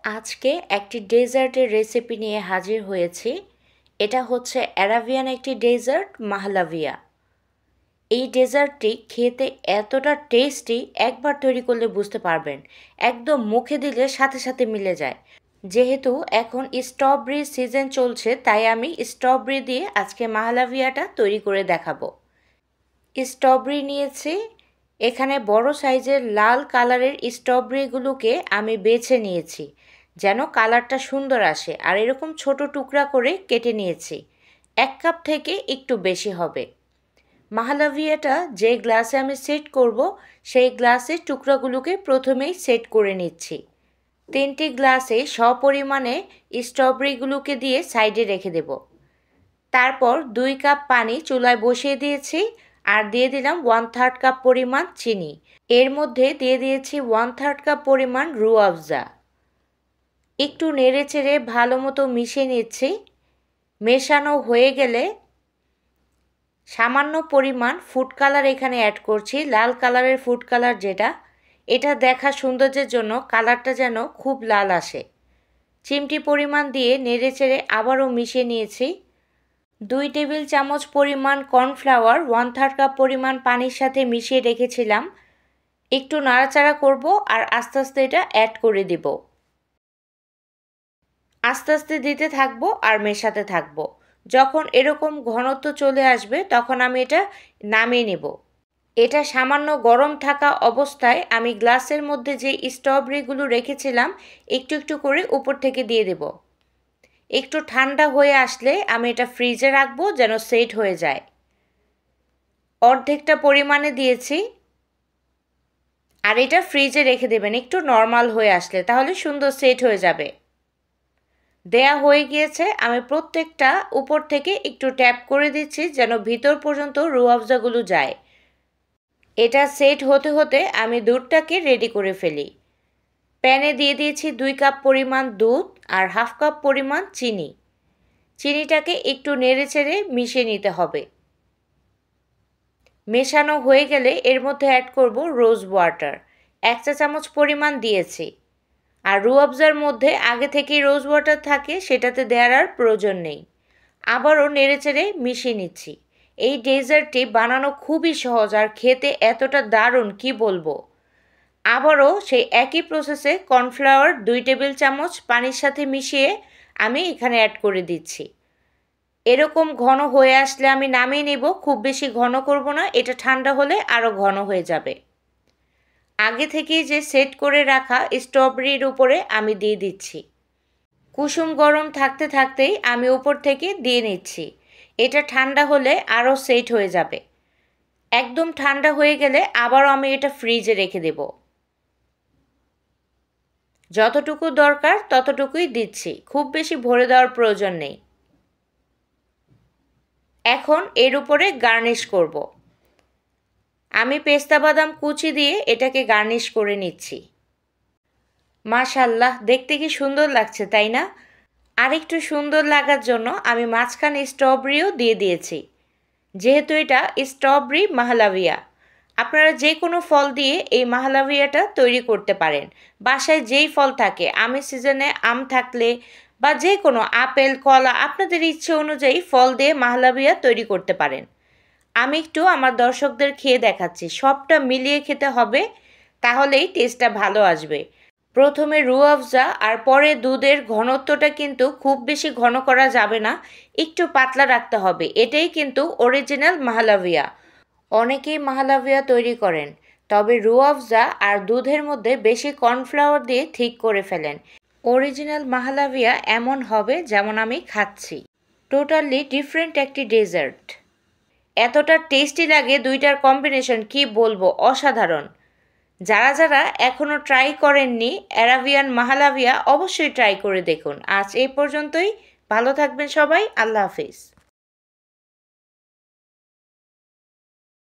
আজকে একটি ডেজার্টের রেসিপি নিয়ে হাজির হয়েছি। এটা হচ্ছে অ্যারাবিয়ান একটি ডেজার্ট, মাহলাভিয়া। এই ডেজার্টটি খেতে এতটা টেস্টি, একবার তৈরি করলে বুঝতে পারবেন। একদম মুখে দিলে সাথে সাথে মিলে যায়। যেহেতু এখন স্ট্রবেরি সিজন চলছে, তাই আমি স্ট্রবেরি দিয়ে আজকে মাহলাভিয়াটা তৈরি করে দেখাবো। স্ট্রবেরি নিয়েছি। এখানে বড় সাইজের লাল কালারের স্ট্রবেরিগুলোকে আমি বেছে নিয়েছি যেন কালারটা সুন্দর আসে, আর এরকম ছোট টুকরা করে কেটে নিয়েছি। 1 কাপ থেকে একটু বেশি হবে। মাহলাভিয়াটা যে গ্লাসে আমি সেট করব, সেই গ্লাসের টুকরাগুলোকে প্রথমেই সেট করে নিচ্ছি। 3টি গ্লাসে সপরিমাণে স্ট্রবেরিগুলোকে দিয়ে সাইডে রেখে দেব। তারপর 2 কাপ পানি চুলায় বসিয়ে দিয়েছি, আর দিয়ে দিলাম 1/3 কাপ পরিমাণ চিনি। এর মধ্যে দিয়ে দিয়েছি 1/3 কাপ পরিমাণ রুয়াবজা। একটু নেড়ে চেড়ে ভালো মতো মিশিয়ে নিচ্ছি। মেশানো হয়ে গেলে সামান্য পরিমাণ ফুড কালার এখানে অ্যাড করছি, লাল কালারের ফুড কালার যেটা, এটা দেখা সৌন্দর্যের জন্য কালারটা যেন খুব লাল আসে। চিমটি পরিমাণ দিয়ে নেড়ে চেড়ে আবারও মিশিয়ে নিয়েছি। 2 টেবিল চামচ পরিমাণ কর্নফ্লাওয়ার 1/3 কাপ পরিমাণ পানির সাথে মিশিয়ে রেখেছিলাম। একটু নাড়াচাড়া করব আর আস্তে আস্তে এটা অ্যাড করে দেব। আস্তে আস্তে দিতে থাকবো আর মেশাতে থাকবো। যখন এরকম ঘনত্ব চলে আসবে তখন আমি এটা নামিয়ে নেব। এটা সামান্য গরম থাকা অবস্থায় আমি গ্লাসের মধ্যে যে স্ট্রবেরিগুলো রেখেছিলাম একটু একটু করে উপর থেকে দিয়ে দেব। একটু ঠান্ডা হয়ে আসলে আমি এটা ফ্রিজে রাখবো যেন সেট হয়ে যায়। অর্ধেকটা পরিমাণে দিয়েছি, আর এটা ফ্রিজে রেখে দেবেন একটু নর্মাল হয়ে আসলে, তাহলে সুন্দর সেট হয়ে যাবে। দেয়া হয়ে গিয়েছে। আমি প্রত্যেকটা উপর থেকে একটু ট্যাপ করে দিচ্ছি যেন ভিতর পর্যন্ত রুয়াবজাগুলো যায়। এটা সেট হতে হতে আমি দুধটাকে রেডি করে ফেলি। প্যানে দিয়ে দিয়েছি 2 কাপ পরিমাণ দুধ আর 1/2 কাপ পরিমাণ চিনি। চিনিটাকে একটু নেড়ে চেড়ে মিশিয়ে নিতে হবে। মেশানো হয়ে গেলে এর মধ্যে অ্যাড করব রোজ ওয়াটার। 1 চা চামচ পরিমাণ দিয়েছি। আর রুয়াবজার মধ্যে আগে থেকেই রোজ ওয়াটার থাকে, সেটাতে দেওয়ার আর প্রয়োজন নেই। আবারও নেড়েচেড়ে মিশিয়ে নিচ্ছি। এই ডেজার্টটি বানানো খুবই সহজ আর খেতে এতটা দারুণ কি বলবো। আবারও সেই একই প্রসেসে কর্নফ্লাওয়ার 2 টেবিল চামচ পানির সাথে মিশিয়ে আমি এখানে অ্যাড করে দিচ্ছি। এরকম ঘন হয়ে আসলে আমি নামিয়ে নেব। খুব বেশি ঘন করব না, এটা ঠান্ডা হলে আরও ঘন হয়ে যাবে। আগে থেকেই যে সেট করে রাখা স্ট্রবেরির উপরে আমি দিয়ে দিচ্ছি। কুসুম গরম থাকতে থাকতেই আমি উপর থেকে দিয়ে নিচ্ছি। এটা ঠান্ডা হলে আরও সেট হয়ে যাবে। একদম ঠান্ডা হয়ে গেলে আবারও আমি এটা ফ্রিজে রেখে দেব। যতটুকু দরকার ততটুকুই দিচ্ছি, খুব বেশি ভরে দেওয়ার প্রয়োজন নেই। এখন এর উপরে গার্নিশ করব। আমি পেস্তা বাদাম কুচি দিয়ে এটাকে গার্নিশ করে নিচ্ছি। মাশাআল্লাহ, দেখতে কি সুন্দর লাগছে তাই না? আরেকটু সুন্দর লাগার জন্য আমি মাঝখানে স্ট্রবেরিও দিয়ে দিয়েছি। যেহেতু এটা স্ট্রবেরি মাহলাভিয়া, আপনারা যে কোনো ফল দিয়ে এই মাহলাভিয়াটা তৈরি করতে পারেন। বাসায় যেই ফল থাকে, আমের সিজনে আম থাকলে বা যে কোনো আপেল, কলা, আপনাদের ইচ্ছে অনুযায়ী ফল দিয়ে মাহলাভিয়া তৈরি করতে পারেন। আমি একটু আমার দর্শকদের খেয়ে দেখাচ্ছি। সবটা মিলিয়ে খেতে হবে, তাহলেই টেস্টটা ভালো আসবে। প্রথমে রুয়াবজা আর পরে দুধের ঘনত্বটা কিন্তু খুব বেশি ঘন করা যাবে না, একটু পাতলা রাখতে হবে। এটাই কিন্তু অরিজিনাল মাহলাভিয়া। অনেকেই মাহলাভিয়া তৈরি করেন, তবে রুয়াবজা আর দুধের মধ্যে বেশি কর্নফ্লাওয়ার দিয়ে ঠিক করে ফেলেন। অরিজিনাল মাহলাভিয়া এমন হবে যেমন আমি খাচ্ছি। টোটালি ডিফারেন্ট একটি ডেজার্ট। এতটা টেস্টি লাগে দুইটার কম্বিনেশন, কি বলবো, অসাধারণ। যারা যারা এখনও ট্রাই করেননি অ্যারাবিয়ান মাহলাভিয়া, অবশ্যই ট্রাই করে দেখুন। আজ এই পর্যন্তই। ভালো থাকবেন সবাই। আল্লাহ হাফিজ।